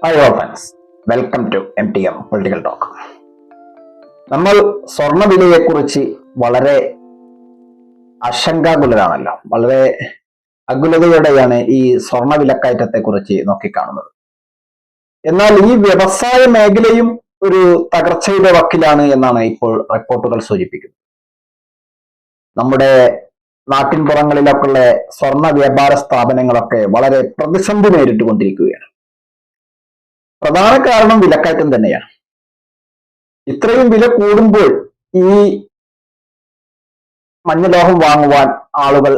Hi all friends, welcome to MTM political talk. നമ്മൾ സ്വർണ്ണവിലയെക്കുറിച്ച് വളരെ ആശങ്കാകുലരാണല്ലോ, വളരെ അകുലതയോടെയാണ് ഈ സ്വർണ്ണവിലക്കയറ്റത്തെക്കുറിച്ച് നോക്കിക്കാണുന്നത്. എന്നാൽ ഈ വ്യവസായ മേഖലയും ഒരു തകർച്ചയുടെ വക്കിലാണ് എന്നാണ് ഇപ്പോൾ റിപ്പോർട്ടുകൾ സൂചിപ്പിക്കുന്നത്. നമ്മുടെ നാട്ടിൻപുറങ്ങളിലൊക്കെയുള്ള സ്വർണ്ണ വ്യാപാര സ്ഥാപനങ്ങളൊക്കെ വളരെ പ്രതിസന്ധി നേരിട്ടുകൊണ്ടിരിക്കുകയാണ്. പ്രധാന കാരണം വിലക്കയറ്റം തന്നെയാണ്. ഇത്രയും വില കൂടുമ്പോൾ ഈ മഞ്ഞലോഹം വാങ്ങുവാൻ ആളുകൾ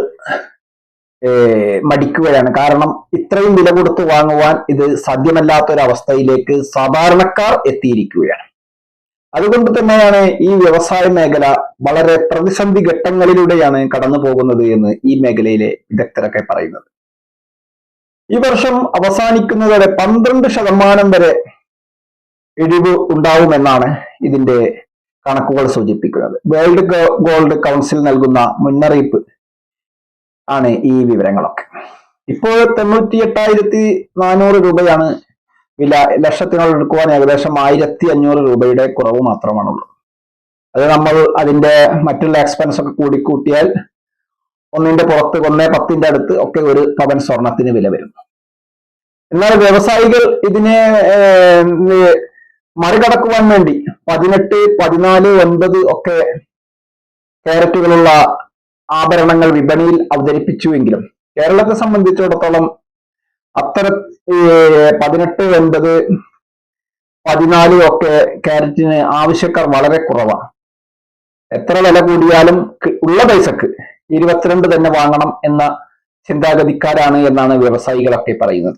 മടിക്കുകയാണ്. കാരണം ഇത്രയും വില കൊടുത്ത് വാങ്ങുവാൻ ഇത് സാധ്യമല്ലാത്തൊരവസ്ഥയിലേക്ക് സാധാരണക്കാർ എത്തിയിരിക്കുകയാണ്. അതുകൊണ്ട് തന്നെയാണ് ഈ വ്യവസായ മേഖല വളരെ പ്രതിസന്ധി ഘട്ടങ്ങളിലൂടെയാണ് കടന്നു പോകുന്നത് എന്ന് ഈ മേഖലയിലെ വിദഗ്ധരൊക്കെ പറയുന്നത്. ഈ വർഷം അവസാനിക്കുന്നതോടെ 12% വരെ ഇടിവ് ഉണ്ടാവുമെന്നാണ് ഇതിന്റെ കണക്കുകൾ സൂചിപ്പിക്കുന്നത്. വേൾഡ് ഗോൾഡ് കൗൺസിൽ നൽകുന്ന മുന്നറിയിപ്പ് ആണ് ഈ വിവരങ്ങളൊക്കെ. ഇപ്പോൾ 98,400 രൂപയാണ് വില. ലക്ഷത്തിനോട് എടുക്കുവാൻ ഏകദേശം 1,500 രൂപയുടെ കുറവ് മാത്രമാണുള്ളത്. അത് നമ്മൾ അതിന്റെ മറ്റുള്ള എക്സ്പെൻസ് ഒക്കെ കൂടി കൂട്ടിയാൽ ഒന്നിന്റെ പുറത്ത് 1.10 അടുത്ത് ഒക്കെ ഒരു പവൻ സ്വർണത്തിന് വില വരുന്നു. എന്നാൽ വ്യവസായികൾ ഇതിനെ മറികടക്കുവാൻ വേണ്ടി 18, 14, 9 ഒക്കെ ക്യാരറ്റുകളുള്ള ആഭരണങ്ങൾ വിപണിയിൽ അവതരിപ്പിച്ചുവെങ്കിലും കേരളത്തെ സംബന്ധിച്ചിടത്തോളം അത്തര 18, 9, 14 ഒക്കെ ക്യാരറ്റിന് ആവശ്യക്കാർ വളരെ കുറവാണ്. എത്ര വില കൂടിയാലും ഉള്ള പൈസക്ക് 22 തന്നെ വാങ്ങണം എന്ന ചിന്താഗതിക്കാരാണ് എന്നാണ് വ്യവസായികളൊക്കെ പറയുന്നത്.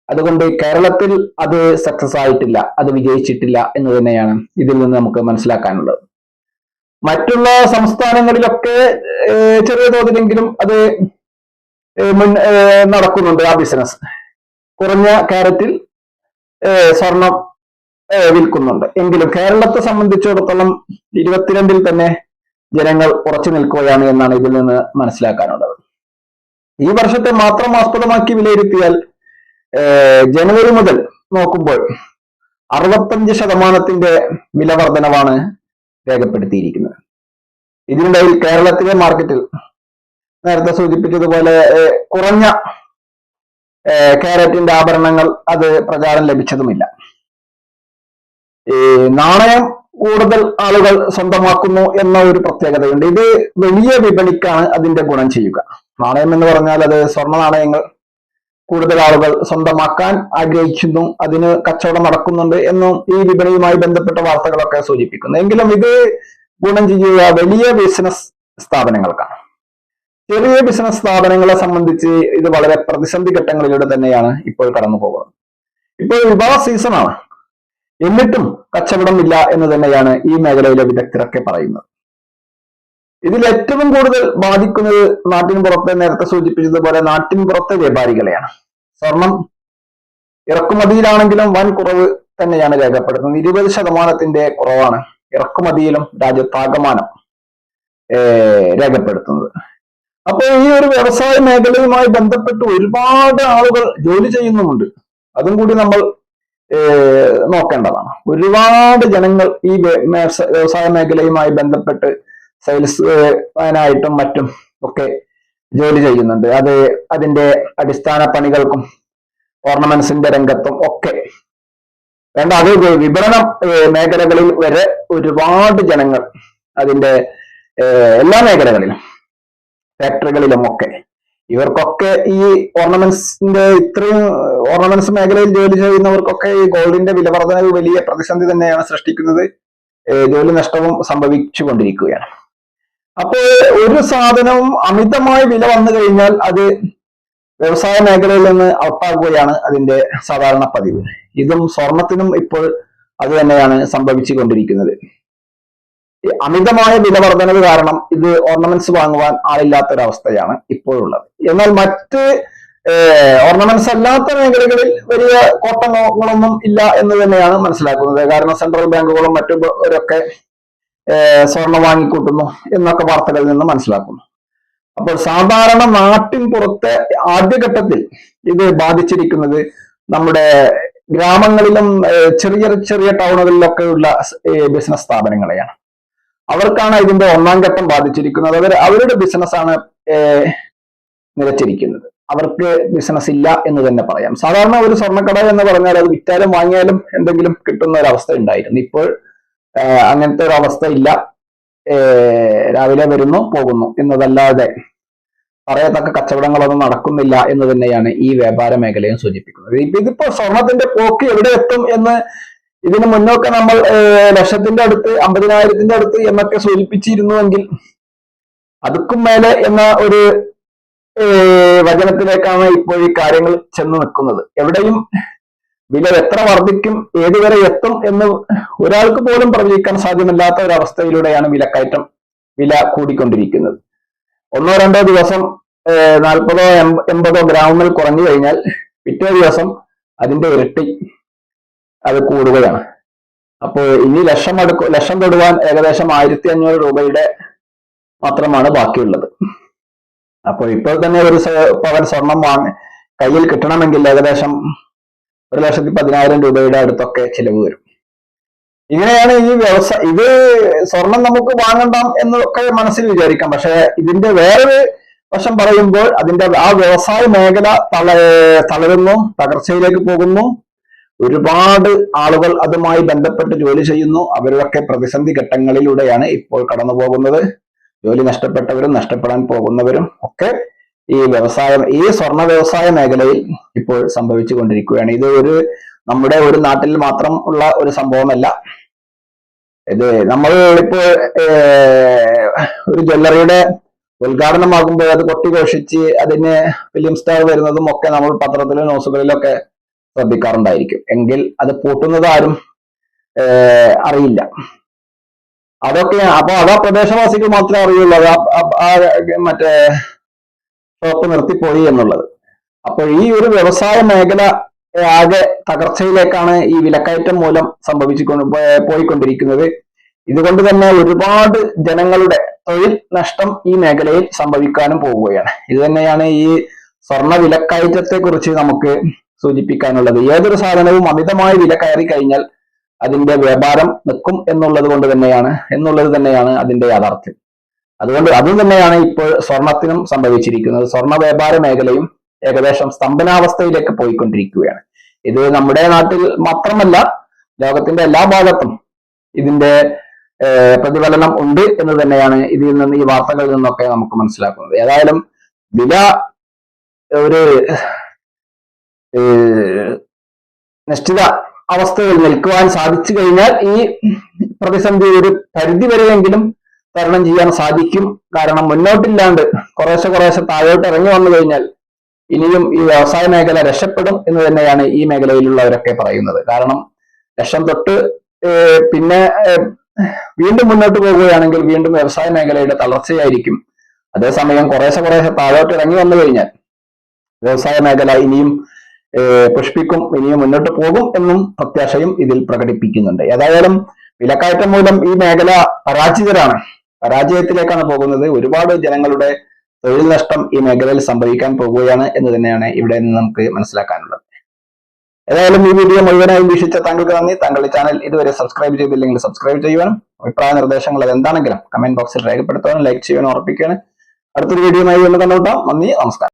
അതുകൊണ്ട് കേരളത്തിൽ അത് സക്സസ് ആയിട്ടില്ല, അത് വിജയിച്ചിട്ടില്ല എന്ന് തന്നെയാണ് ഇതിൽ നിന്ന് നമുക്ക് മനസ്സിലാക്കാനുള്ളത്. മറ്റുള്ള സംസ്ഥാനങ്ങളിലൊക്കെ ചെറിയ തോതിലെങ്കിലും അത് നടക്കുന്നുണ്ട് ആ ബിസിനസ്. കുറഞ്ഞ ക്യാരറ്റിൽ സ്വർണം വിൽക്കുന്നുണ്ട്. എങ്കിലും കേരളത്തെ സംബന്ധിച്ചിടത്തോളം 22 തന്നെ ജനങ്ങൾ ഉറച്ചു നിൽക്കുകയാണ് എന്നാണ് ഇതിൽ നിന്ന് മനസ്സിലാക്കാനുള്ളത്. ഈ വർഷത്തെ മാത്രം ആസ്പദമാക്കി വിലയിരുത്തിയാൽ ജനുവരി മുതൽ നോക്കുമ്പോൾ 65% വില വർധനവാണ് രേഖപ്പെടുത്തിയിരിക്കുന്നത്. ഇതിനിടയിൽ കേരളത്തിലെ മാർക്കറ്റിൽ നേരത്തെ സൂചിപ്പിച്ചതുപോലെ കുറഞ്ഞ ക്യാരറ്റിന്റെ ആഭരണങ്ങൾ അത് പ്രചാരം ലഭിച്ചതുമില്ല. നാണയം കൂടുതൽ ആളുകൾ സ്വന്തമാക്കുന്നു എന്ന ഒരു പ്രത്യേകതയുണ്ട്. ഇത് വലിയ വിപണിക്കാണ് അതിന്റെ ഗുണം ചെയ്യുക. നാണയം എന്ന് പറഞ്ഞാൽ അത് സ്വർണ്ണ നാണയങ്ങൾ കൂടുതൽ ആളുകൾ സ്വന്തമാക്കാൻ ആഗ്രഹിക്കുന്നു, അതിന് കച്ചവടം നടക്കുന്നുണ്ട് എന്നും ഈ വിപണിയുമായി ബന്ധപ്പെട്ട വാർത്തകളൊക്കെ സൂചിപ്പിക്കുന്നു. എങ്കിലും ഇത് ഗുണം ചെയ്യുക വലിയ ബിസിനസ് സ്ഥാപനങ്ങൾക്കാണ്. ചെറിയ ബിസിനസ് സ്ഥാപനങ്ങളെ സംബന്ധിച്ച് ഇത് വളരെ പ്രതിസന്ധി ഘട്ടങ്ങളിലൂടെ തന്നെയാണ് ഇപ്പോൾ കടന്നു പോകുന്നത്. ഇപ്പോൾ വിവാഹ സീസണാണ്, എന്നിട്ടും കച്ചവടമില്ല എന്ന് തന്നെയാണ് ഈ മേഖലയിലെ വിദഗ്ധരൊക്കെ പറയുന്നത്. ഇതിൽ ഏറ്റവും കൂടുതൽ ബാധിക്കുന്നത് നാട്ടിൻപുറത്തെ, നേരത്തെ സൂചിപ്പിച്ചതുപോലെ നാട്ടിൻപുറത്തെ വ്യാപാരികളെയാണ്. സ്വർണം ഇറക്കുമതിയിലാണെങ്കിലും വൻ കുറവ് തന്നെയാണ് രേഖപ്പെടുത്തുന്നത്. 20% കുറവാണ് ഇറക്കുമതിയിലും രാജ്യത്താകമാനം രേഖപ്പെടുത്തുന്നത്. അപ്പോൾ ഈ ഒരു വ്യവസായ മേഖലയുമായി ബന്ധപ്പെട്ട് ഒരുപാട് ആളുകൾ ജോലി ചെയ്യുന്നുമുണ്ട്. അതും കൂടി നമ്മൾ നോക്കേണ്ടതാണ്. ഒരുപാട് ജനങ്ങൾ ഈ വ്യവസായ മേഖലയുമായി ബന്ധപ്പെട്ട് സെയിൽസ് മാനായിട്ടും മറ്റും ഒക്കെ ജോലി ചെയ്യുന്നുണ്ട്. അത് അതിന്റെ അടിസ്ഥാന പണികൾക്കും ഓർണമെന്റ്സിന്റെ രംഗത്തും ഒക്കെ വേണ്ട, അത് വിപണന മേഖലകളിൽ വരെ ഒരുപാട് ജനങ്ങൾ അതിന്റെ എല്ലാ മേഖലകളിലും ഫാക്ടറികളിലും ഒക്കെ ഇവർക്കൊക്കെ ഈ ഓർണമെന്റ്സിന്റെ ഇത്രയും ഓർണമെന്റ്സ് മേഖലയിൽ ജോലി ചെയ്യുന്നവർക്കൊക്കെ ഈ ഗോൾഡിന്റെ വില വർധനവ് വലിയ പ്രതിസന്ധി തന്നെയാണ് സൃഷ്ടിക്കുന്നത്. ജോലി നഷ്ടവും സംഭവിച്ചു കൊണ്ടിരിക്കുകയാണ്. അപ്പോൾ ഒരു സാധനവും അമിതമായ വില വന്നു കഴിഞ്ഞാൽ അത് വ്യവസായ മേഖലയിൽ നിന്ന് ഔട്ടാകുകയാണ് അതിന്റെ സാധാരണ പതിവ്. ഇതും സ്വർണത്തിനും ഇപ്പോൾ അത് തന്നെയാണ് സംഭവിച്ചു കൊണ്ടിരിക്കുന്നത്. അമിതമായ വില വർധനവ് കാരണം ഇത് ഓർണമെന്റ്സ് വാങ്ങുവാൻ ആളില്ലാത്തൊരവസ്ഥയാണ് ഇപ്പോഴുള്ളത്. എന്നാൽ മറ്റ് ഓർണമെന്റ്സ് അല്ലാത്ത മേഖലകളിൽ വലിയ കോട്ടങ്ങളൊന്നും ഇല്ല എന്ന് തന്നെയാണ് മനസ്സിലാക്കുന്നത്. കാരണം സെൻട്രൽ ബാങ്കുകളും മറ്റൊക്കെ സ്വർണം വാങ്ങിക്കൂട്ടുന്നു എന്നൊക്കെ വാർത്തകളിൽ നിന്ന് മനസ്സിലാക്കുന്നു. അപ്പോൾ സാധാരണ നാട്ടിൻ പുറത്തെ ആദ്യഘട്ടത്തിൽ ഇത് ബാധിച്ചിരിക്കുന്നത് നമ്മുടെ ഗ്രാമങ്ങളിലും ചെറിയ ചെറിയ ടൗണുകളിലൊക്കെ ഉള്ള ബിസിനസ് സ്ഥാപനങ്ങളെയാണ്. അവർക്കാണ് ഇതിന്റെ ഒന്നാം ഘട്ടം ബാധിച്ചിരിക്കുന്നത്. അവരുടെ ബിസിനസ്സാണ് നിലച്ചിരിക്കുന്നത്. അവർക്ക് ബിസിനസ് ഇല്ല എന്ന് തന്നെ പറയാം. സാധാരണ ഒരു സ്വർണ്ണക്കട എന്ന് പറഞ്ഞാൽ അത് വിറ്റാലും വാങ്ങിയാലും എന്തെങ്കിലും കിട്ടുന്ന ഒരു അവസ്ഥ ഉണ്ടായിരുന്നു. ഇപ്പോൾ അങ്ങനത്തെ ഒരു അവസ്ഥ ഇല്ല. രാവിലെ വരുന്നു പോകുന്നു എന്നതല്ലാതെ പറയത്തക്ക കച്ചവടങ്ങളൊന്നും നടക്കുന്നില്ല എന്ന് തന്നെയാണ് ഈ വ്യാപാര മേഖലയും സൂചിപ്പിക്കുന്നത്. ഇതിപ്പോ സ്വർണത്തിന്റെ പോക്ക് എവിടെ എത്തും എന്ന് ഇതിന് മുന്നൊക്കെ നമ്മൾ ലക്ഷത്തിന്റെ അടുത്ത് 50,000 അടുത്ത് എന്നൊക്കെ സൂചിപ്പിച്ചിരുന്നുവെങ്കിൽ അതുക്കും മേലെ എന്ന ഒരു വചനത്തിലേക്കാണ് ഇപ്പോൾ ഈ കാര്യങ്ങൾ ചെന്ന് നിൽക്കുന്നത്. എവിടെയും വില എത്ര വർദ്ധിക്കും, ഏതുവരെ എത്തും എന്ന് ഒരാൾക്ക് പോലും പ്രവചിക്കാൻ സാധ്യമല്ലാത്ത ഒരവസ്ഥയിലൂടെയാണ് വില കൂടിക്കൊണ്ടിരിക്കുന്നത്. 1-2 ദിവസം 40-80 ഗ്രാമുകൾ കുറഞ്ഞു കഴിഞ്ഞാൽ പിറ്റേ ദിവസം അതിന്റെ ഇരട്ടി അത് കൂടുകയാണ്. അപ്പോൾ ഇനി ലക്ഷം തൊടുവാൻ ഏകദേശം 1,500 രൂപയുടെ മാത്രമാണ് ബാക്കിയുള്ളത്. അപ്പോൾ ഇപ്പോൾ തന്നെ ഒരു പവൻ സ്വർണം കയ്യിൽ കിട്ടണമെങ്കിൽ ഏകദേശം 1,10,000 രൂപയുടെ അടുത്തൊക്കെ ചിലവ് വരും. ഇങ്ങനെയാണ് ഈ ഇത് സ്വർണം നമുക്ക് വാങ്ങണ്ടാം എന്നൊക്കെ മനസ്സിൽ വിചാരിക്കാം. പക്ഷെ ഇതിന്റെ വേറൊരു വശം പറയുമ്പോൾ അതിന്റെ ആ വ്യവസായ മേഖല തളരുന്നു, തകർച്ചയിലേക്ക് പോകുന്നു. ഒരുപാട് ആളുകൾ അതുമായി ബന്ധപ്പെട്ട് ജോലി ചെയ്യുന്നു. അവരൊക്കെ പ്രതിസന്ധി ഘട്ടങ്ങളിലൂടെയാണ് ഇപ്പോൾ കടന്നു പോകുന്നത്. ജോലി നഷ്ടപ്പെട്ടവരും നഷ്ടപ്പെടാൻ പോകുന്നവരും ഒക്കെ ഈ സ്വർണ്ണ വ്യവസായ മേഖലയിൽ ഇപ്പോൾ സംഭവിച്ചു കൊണ്ടിരിക്കുകയാണ്. ഇത് നമ്മുടെ ഒരു നാട്ടിൽ മാത്രം ഉള്ള ഒരു സംഭവമല്ല. ഇത് നമ്മൾ ഇപ്പോൾ ഒരു ജ്വല്ലറിയുടെ ഉദ്ഘാടനമാകുമ്പോൾ അത് കൊട്ടിഘോഷിച്ച് അതിന് ഫിലിം സ്റ്റാർ വരുന്നതും ഒക്കെ നമ്മൾ പത്രത്തിലും ന്യൂസുകളിലൊക്കെ ശ്രദ്ധിക്കാറുണ്ടായിരിക്കും. എങ്കിൽ അത് പൂട്ടുന്നത് ആരും അറിയില്ല. അതൊക്കെ അപ്പൊ അത് പ്രദേശവാസികൾ മാത്രമേ അറിയുള്ളൂ മറ്റേ ഷോപ്പ് നിർത്തിപ്പോയി എന്നുള്ളത്. അപ്പോൾ ഈ ഒരു വ്യവസായ മേഖല ആകെ തകർച്ചയിലേക്കാണ് ഈ വിലക്കയറ്റം മൂലം പോയിക്കൊണ്ടിരിക്കുന്നത്. ഇതുകൊണ്ട് തന്നെ ഒരുപാട് ജനങ്ങളുടെ തൊഴിൽ നഷ്ടം ഈ മേഖലയിൽ സംഭവിക്കാനും പോവുകയാണ്. ഇത് തന്നെയാണ് ഈ സ്വർണ്ണ വിലക്കയറ്റത്തെ കുറിച്ച് നമുക്ക് സൂചിപ്പിക്കാനുള്ളത്. ഏതൊരു സാധനവും അമിതമായ വില കയറി കഴിഞ്ഞാൽ അതിന്റെ വ്യാപാരം നിൽക്കും എന്നുള്ളത് തന്നെയാണ് അതിന്റെ യാഥാർത്ഥ്യം. അതുകൊണ്ട് അതും തന്നെയാണ് ഇപ്പോൾ സ്വർണത്തിനും സംഭവിച്ചിരിക്കുന്നത്. സ്വർണ്ണ വ്യാപാര മേഖലയും ഏകദേശം സ്തംഭനാവസ്ഥയിലേക്ക് പോയിക്കൊണ്ടിരിക്കുകയാണ്. ഇത് നമ്മുടെ നാട്ടിൽ മാത്രമല്ല, ലോകത്തിന്റെ എല്ലാ ഭാഗത്തും ഇതിന്റെ പ്രതിഫലനം ഉണ്ട് എന്ന് തന്നെയാണ് ഈ വാർത്തകളിൽ നിന്നൊക്കെ നമുക്ക് മനസ്സിലാക്കുന്നത്. ഏതായാലും വില ഒരു നിശ്ചിത അവസ്ഥയിൽ നിൽക്കുവാൻ സാധിച്ചു കഴിഞ്ഞാൽ ഈ പ്രതിസന്ധി ഒരു പരിധി വരെയെങ്കിലും തരണം ചെയ്യാൻ സാധിക്കും. കാരണം മുന്നോട്ടില്ലാണ്ട് കുറേശ്ശെ താഴോട്ട് ഇറങ്ങി വന്നു കഴിഞ്ഞാൽ ഇനിയും ഈ വ്യവസായ മേഖല രക്ഷപ്പെടും എന്ന് തന്നെയാണ് ഈ മേഖലയിലുള്ളവരൊക്കെ പറയുന്നത്. കാരണം ലക്ഷം തൊട്ട് പിന്നെ വീണ്ടും മുന്നോട്ട് പോകുകയാണെങ്കിൽ വീണ്ടും വ്യവസായ മേഖലയുടെ തളർച്ചയായിരിക്കും. അതേസമയം കുറേശ്ശെ താഴോട്ട് ഇറങ്ങി വന്നു കഴിഞ്ഞാൽ വ്യവസായ മേഖല ഇനിയും പുഷ്പിക്കും, ഇനിയും മുന്നോട്ട് പോകും എന്നും പ്രത്യാശയും ഇതിൽ പ്രകടിപ്പിക്കുന്നുണ്ട്. ഏതായാലും വിലക്കയറ്റം മൂലം ഈ മേഖല പരാജയത്തിലേക്കാണ് പോകുന്നത്. ഒരുപാട് ജനങ്ങളുടെ തൊഴിൽ നഷ്ടം ഈ മേഖലയിൽ സംഭവിക്കാൻ പോകുകയാണ് എന്ന് തന്നെയാണ് ഇവിടെ നിന്ന് നമുക്ക് മനസ്സിലാക്കാനുള്ളത്. ഏതായാലും ഈ വീഡിയോ മുഴുവനായി വീക്ഷിച്ച താങ്കൾക്ക് നന്ദി. താങ്കളുടെ ചാനൽ ഇതുവരെ സബ്സ്ക്രൈബ് ചെയ്തില്ലെങ്കിൽ സബ്സ്ക്രൈബ് ചെയ്യുവാനും അഭിപ്രായ നിർദ്ദേശങ്ങൾ അതെന്താണെങ്കിലും കമന്റ് ബോക്സിൽ രേഖപ്പെടുത്താനും ലൈക്ക് ചെയ്യാനും ഉറപ്പിക്കുകയാണ്. അടുത്തൊരു വീഡിയോയുമായി ഒന്ന് കണ്ടുമുട്ടാം. നന്ദി, നമസ്കാരം.